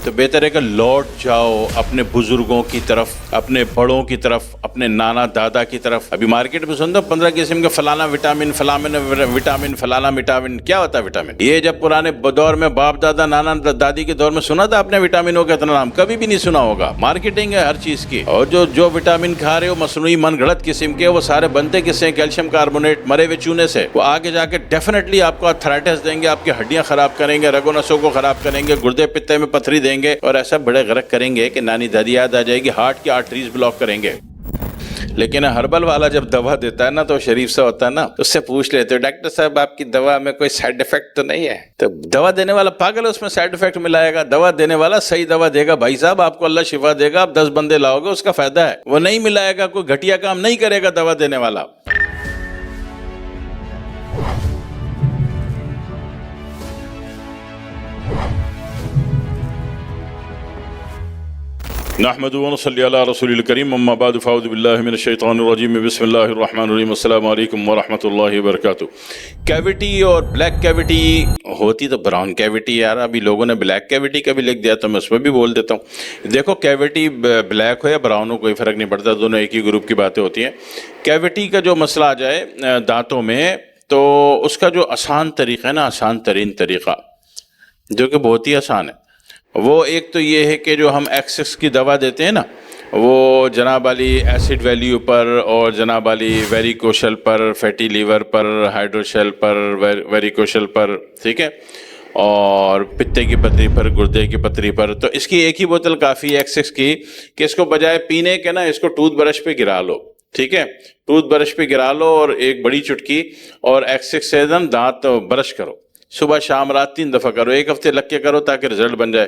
تو بہتر ہے کہ لوٹ جاؤ اپنے بزرگوں کی طرف، اپنے بڑوں کی طرف، اپنے نانا دادا کی طرف۔ ابھی مارکیٹ میں سن دو 15 قسم کے فلانا وٹامن، فلانا وٹامن، کیا ہوتا ہے وٹامن؟ یہ جب پرانے دور میں باپ دادا نانا دادی کے دور میں سنا تھا آپ نے وٹامنوں کا اتنا نام؟ کبھی بھی نہیں سنا ہوگا۔ مارکیٹنگ ہے ہر چیز کی، اور جو وٹامن کھا رہے ہو مصنوعی من گھڑت قسم کے، وہ سارے بنتے کس سے؟ کیلشیم کاربونیٹ، مرے ہوئے چونے سے۔ وہ آگے جا کے ڈیفینیٹلی آپ کو آرتھرائٹس دیں گے، آپ کی ہڈیاں خراب کریں گے، رگو نسوں کو خراب کریں گے، گردے پتے میں پتھری دیں گے، اور ایسا بڑے غرق کریں گے کہ نانی دادی یاد آ جائے گی، ہارٹ کی آرٹریز بلاک کریں گے۔ لیکن ہربل والا جب دوا دیتا ہے نا تو شریف سا ہوتا ہے نا، اس سے پوچھ لیتے ہو ڈاکٹر صاحب آپ کی دوا میں کوئی سائیڈ افیکٹ تو نہیں ہے؟ تو دوا دینے والا پاگل ہے، اس میں سائیڈ افیکٹ ملائے گا؟ دوا دینے والا صحیح دوا دے گا بھائی صاحب، آپ کو اللہ شفا دے گا، آپ 10 بندے لاؤ گے، اس کا فائدہ ہے۔ وہ نہیں ملائے گا، کوئی گھٹیا کام نہیں کرے گا دوا دینے والا۔ نحمد ونصلی علی رسول الکریم، اما بعد فاعوذ باللہ من الشیطان الرجیم، بسم اللہ الرحمن الرحیم، السلام علیکم ورحمۃ اللہ وبرکاتہ۔ کیوٹی اور بلیک کیوٹی ہوتی تو براؤن کیوٹی، یار ابھی لوگوں نے بلیک کیوٹی کا بھی لکھ دیا تو میں اس پہ بھی بول دیتا ہوں۔ دیکھو کیوٹی بلیک ہو یا براؤن ہو کوئی فرق نہیں پڑتا، دونوں ایک ہی گروپ کی باتیں ہوتی ہیں۔ کیوٹی کا جو مسئلہ آ جائے دانتوں میں، تو اس کا جو آسان طریقہ ہے نا، آسان ترین طریقہ جو کہ بہت ہی آسان ہے، وہ ایک تو یہ ہے کہ جو ہم ایکسس کی دوا دیتے ہیں نا، وہ جناب علی ایسڈ ویلیو پر، اور جناب علی ویریکوشل پر، فیٹی لیور پر، ہائیڈروشل پر، ویریکوشل پر، ٹھیک ہے، اور پتے کی پتری پر، گردے کی پتری پر، تو اس کی ایک ہی بوتل کافی ہے ایکسس کی، کہ اس کو بجائے پینے کے نا اس کو ٹوتھ برش پہ گرا لو، ٹھیک ہے، ٹوتھ برش پہ گرا لو اور ایک بڑی چٹکی، اور ایکسس سے دانت برش کرو، صبح شام رات 3 دفعہ کرو، 1 ہفتے لگ کے کرو تاکہ رزلٹ بن جائے۔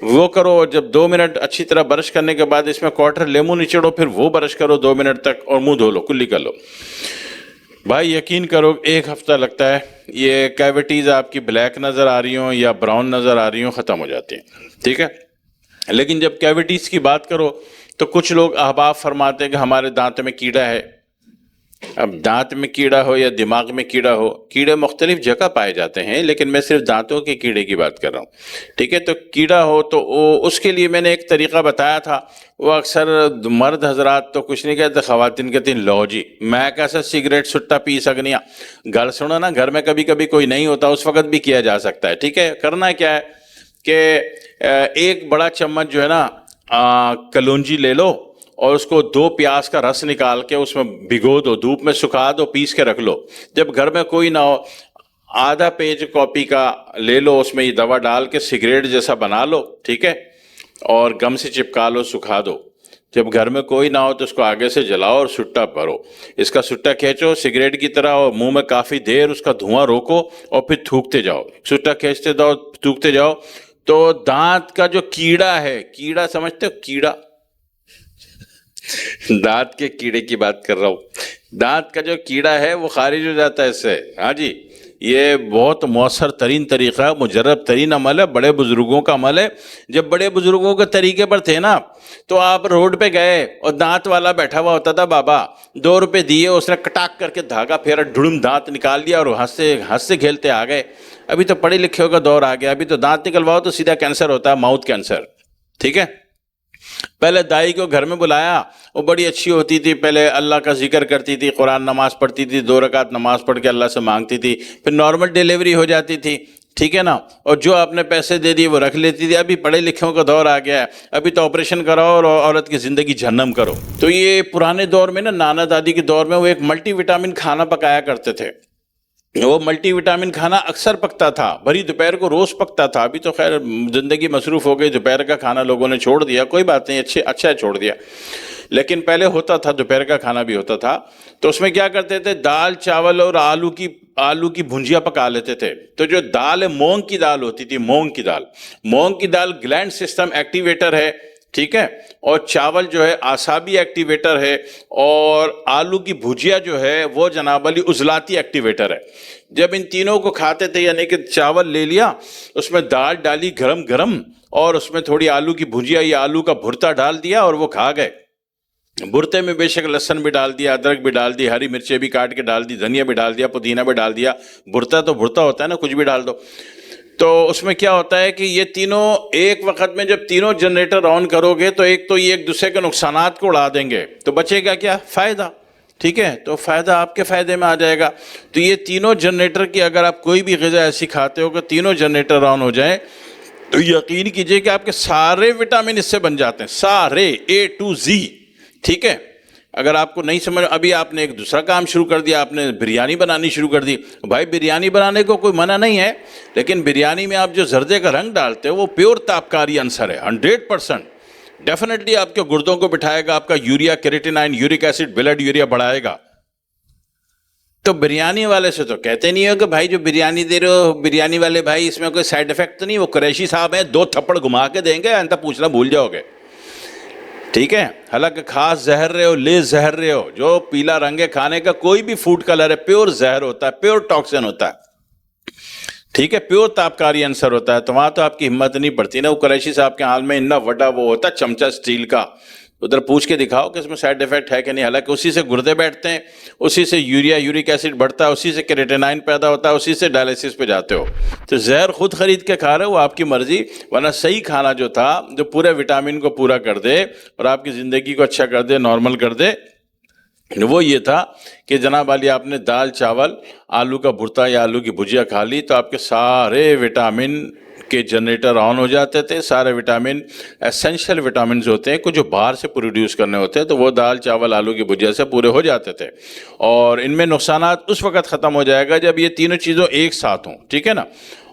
وہ کرو، جب 2 منٹ اچھی طرح برش کرنے کے بعد اس میں کوارٹر لیمو نچوڑو، پھر وہ برش کرو 2 منٹ تک، اور منہ دھو لو، کلی کر لو۔ بھائی یقین کرو 1 ہفتہ لگتا ہے، یہ کیوٹیز آپ کی بلیک نظر آ رہی ہوں یا براؤن نظر آ رہی ہوں ختم ہو جاتی ہیں، ٹھیک ہے۔ لیکن جب کیوٹیز کی بات کرو تو کچھ لوگ احباب فرماتے ہیں کہ ہمارے دانت میں کیڑا ہے۔ اب دانت میں کیڑا ہو یا دماغ میں کیڑا ہو، کیڑے مختلف جگہ پائے جاتے ہیں، لیکن میں صرف دانتوں کے کیڑے کی بات کر رہا ہوں، ٹھیک ہے۔ تو کیڑا ہو تو اس کے لیے میں نے ایک طریقہ بتایا تھا، وہ اکثر مرد حضرات تو کچھ نہیں کہتے، خواتین کہتی ہیں لو جی میں کیسا سگریٹ سٹا پی سکنیا۔ گل سنو نا، گھر میں کبھی کبھی کوئی نہیں ہوتا، اس وقت بھی کیا جا سکتا ہے، ٹھیک ہے۔ کرنا کیا ہے کہ ایک بڑا چمچ جو ہے نا کلونجی لے لو، اور اس کو 2 پیاز کا رس نکال کے اس میں بھگو دو، دھوپ میں سکھا دو، پیس کے رکھ لو۔ جب گھر میں کوئی نہ ہو، آدھا پیج کاپی کا لے لو، اس میں یہ دوا ڈال کے سگریٹ جیسا بنا لو، ٹھیک ہے، اور گم سے چپکا لو، سکھا دو۔ جب گھر میں کوئی نہ ہو تو اس کو آگے سے جلاؤ اور سٹا بھرو، اس کا سٹا کھینچو سگریٹ کی طرح، اور منہ میں کافی دیر اس کا دھواں روکو، اور پھر تھوکتے جاؤ، سٹا کھینچتے جاؤ، تھوکتے جاؤ۔ تو دانت کا جو کیڑا ہے، کیڑا سمجھتے ہو؟ کیڑا، دانت کے کیڑے کی بات کر رہا ہوں، دانت کا جو کیڑا ہے وہ خارج ہو جاتا ہے اس سے۔ ہاں جی، یہ بہت مؤثر ترین طریقہ ہے، مجرب ترین عمل ہے، بڑے بزرگوں کا عمل ہے۔ جب بڑے بزرگوں کے طریقے پر تھے نا، تو آپ روڈ پہ گئے اور دانت والا بیٹھا ہوا ہوتا تھا، بابا 2 روپے دیے، اس نے کٹاک کر کے دھاگا پھیرا، ڈھڑم دانت نکال دیا، اور ہنستے کھیلتے آ گئے۔ ابھی تو پڑھے لکھے کا دور آ گیا، ابھی تو دانت نکلواؤ تو سیدھا کینسر ہوتا ہے، ماؤتھ کینسر، ٹھیک ہے۔ پہلے دائی کو گھر میں بلایا، وہ بڑی اچھی ہوتی تھی، پہلے اللہ کا ذکر کرتی تھی، قرآن نماز پڑھتی تھی، 2 رکعت نماز پڑھ کے اللہ سے مانگتی تھی، پھر نارمل ڈیلیوری ہو جاتی تھی، ٹھیک ہے نا، اور جو آپ نے پیسے دے دیے وہ رکھ لیتی تھی۔ ابھی پڑھے لکھوں کا دور آ گیا ہے، ابھی تو آپریشن کراؤ اور عورت کی زندگی جہنم کرو۔ تو یہ پرانے دور میں نا، نانا دادی کے دور میں وہ ایک ملٹی وٹامن کھانا پکایا کرتے تھے، وہ ملٹی وٹامن کھانا اکثر پکتا تھا، بھری دوپہر کو روز پکتا تھا۔ ابھی تو خیر زندگی مصروف ہو گئی، دوپہر کا کھانا لوگوں نے چھوڑ دیا، کوئی بات نہیں، اچھا ہے چھوڑ دیا، لیکن پہلے ہوتا تھا، دوپہر کا کھانا بھی ہوتا تھا۔ تو اس میں کیا کرتے تھے، دال چاول اور آلو کی بھنجیا پکا لیتے تھے۔ تو جو دال ہے، مونگ کی دال ہوتی تھی، مونگ کی دال گلینڈ سسٹم ایکٹیویٹر ہے، ٹھیک ہے، اور چاول جو ہے اعصابی ایکٹیویٹر ہے، اور آلو کی بھجیا جو ہے وہ جناب علی عضلاتی ایکٹیویٹر ہے۔ جب ان تینوں کو کھاتے تھے، یعنی کہ چاول لے لیا، اس میں دال ڈالی گرم گرم، اور اس میں تھوڑی آلو کی بھجیا یا آلو کا بھرتا ڈال دیا، اور وہ کھا گئے۔ بھرتے میں بے شک لہسن بھی ڈال دیا، ادرک بھی ڈال دی، ہری مرچیں بھی کاٹ کے ڈال دی، دھنیا بھی ڈال دیا، پودینہ بھی ڈال دیا، بھرتا تو بھرتا ہوتا ہے نا، کچھ بھی ڈال دو۔ تو اس میں کیا ہوتا ہے کہ یہ تینوں ایک وقت میں جب تینوں جنریٹر آن کرو گے تو ایک تو یہ ایک دوسرے کے نقصانات کو اڑا دیں گے، تو بچے گا کیا؟ فائدہ. ٹھیک ہے، تو فائدہ آپ کے فائدے میں آ جائے گا. تو یہ تینوں جنریٹر کی اگر آپ کوئی بھی غذا ایسی کھاتے ہو کہ تینوں جنریٹر آن ہو جائیں تو یقین کیجئے کہ آپ کے سارے وٹامن اس سے بن جاتے ہیں، سارے A to Z. ٹھیک ہے، اگر آپ کو نہیں سمجھ، ابھی آپ نے ایک دوسرا کام شروع کر دیا، آپ نے بریانی بنانی شروع کر دی. بھائی بریانی بنانے کو کوئی منع نہیں ہے، لیکن بریانی میں آپ جو زردے کا رنگ ڈالتے ہو وہ پیور تابکاری عنصر ہے، 100%. ڈیفینیٹلی آپ کے گردوں کو بٹھائے گا، آپ کا urea, creatinine, uric acid, blood urea بڑھائے گا. تو بریانی والے سے تو کہتے نہیں ہو کہ بھائی جو بریانی دے رہے ہو بریانی والے بھائی اس میں کوئی سائیڈ افیکٹ تو نہیں، وہ قریشی صاحب ہیں 2 تھپڑ گھما کے دیں گے، آئندہ پوچھنا بھول جاؤ گے. ٹھیک ہے، حالانکہ خاص زہر رہے ہو، لیز زہر رہے ہو، جو پیلا رنگ ہے کھانے کا کوئی بھی فوڈ کلر ہے پیور زہر ہوتا ہے، پیور ٹاکسن ہوتا ہے. ٹھیک ہے، پیور تابکاری عنصر ہوتا ہے. تو وہاں تو آپ کی ہمت نہیں پڑتی نا. وہ قریشی صاحب کے حال میں اتنا بڑا وہ ہوتا ہے چمچہ اسٹیل کا، ادھر پوچھ کے دکھاؤ کہ اس میں سائیڈ افیکٹ ہے کہ نہیں. حالانکہ اسی سے گردے بیٹھتے ہیں، اسی سے یوریا، یورک ایسڈ بڑھتا ہے، اسی سے کیریٹینائن پیدا ہوتا ہے، اسی سے ڈائلیسس پہ جاتے ہو. تو زہر خود خرید کے کھا رہے ہو، وہ آپ کی مرضی. ورنہ صحیح کھانا جو تھا جو پورے وٹامن کو پورا کر دے اور آپ کی زندگی کو اچھا کر دے، نارمل کر دے، وہ یہ تھا کہ جناب علی آپ نے دال چاول آلو کا بھرتا یا آلو کی بھجیا کھا لی تو آپ کے سارے وٹامن کے جنریٹر آن ہو جاتے تھے. سارے وٹامن ایسنشل وٹامنز ہوتے ہیں کچھ جو باہر سے پروڈیوس کرنے ہوتے ہیں، تو وہ دال چاول آلو کی بھجیا سے پورے ہو جاتے تھے. اور ان میں نقصانات اس وقت ختم ہو جائے گا جب یہ تینوں چیزوں ایک ساتھ ہوں. ٹھیک ہے نا.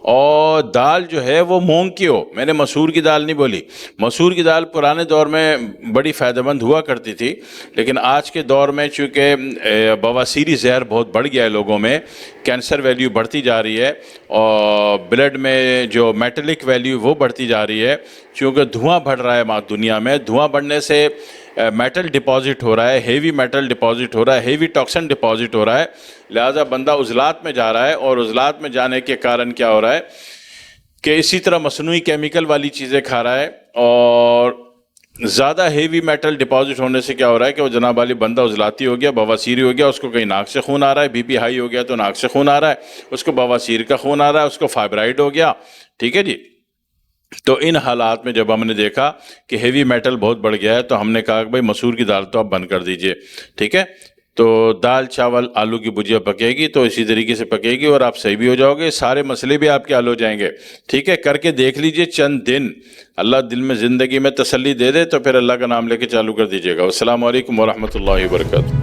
اور دال جو ہے وہ مونگ کی ہو، میں نے مسور کی دال نہیں بولی. مسور کی دال پرانے دور میں بڑی فائدہ مند ہوا کرتی تھی، لیکن آج کے دور میں چونکہ بواسیری زہر بہت بڑھ گیا ہے لوگوں میں، کینسر ویلیو بڑھتی جا رہی ہے اور بلڈ میں جو میٹلک ویلیو وہ بڑھتی جا رہی ہے، چونکہ دھواں بڑھ رہا ہے دنیا میں. دھواں بڑھنے سے میٹل ڈپازٹ ہو رہا ہے، ہیوی میٹل ڈپازٹ ہو رہا ہے، ہیوی ٹاکسن ڈپازٹ ہو رہا ہے. لہٰذا بندہ عضلات میں جا رہا ہے، اور عضلات میں جانے کے کارن کیا ہو رہا ہے کہ اسی طرح مصنوعی کیمیکل والی چیزیں کھا رہا ہے. اور زیادہ ہیوی میٹل ڈپازٹ ہونے سے کیا ہو رہا ہے کہ وہ جناب علی بندہ عضلاتی ہو گیا، بواسیری ہو گیا، اس کو کہیں ناک سے خون آ رہا ہے، بی پی ہائی ہو گیا تو ناک سے خون آ رہا ہے، اس کو بواسیر کا خون آ رہا ہے، اس کو فائبرائڈ ہو گیا. ٹھیک ہے جی. تو ان حالات میں جب ہم نے دیکھا کہ ہیوی میٹل بہت بڑھ گیا ہے تو ہم نے کہا کہ بھائی مسور کی دال تو آپ بند کر دیجئے. ٹھیک ہے، تو دال چاول آلو کی بھجیا پکے گی تو اسی طریقے سے پکے گی اور آپ صحیح بھی ہو جاؤ گے، سارے مسئلے بھی آپ کے حل ہو جائیں گے. ٹھیک ہے، کر کے دیکھ لیجئے چند دن، اللہ دل میں زندگی میں تسلی دے دے تو پھر اللہ کا نام لے کے چالو کر دیجئے گا. السلام علیکم ورحمۃ اللہ وبرکاتہ.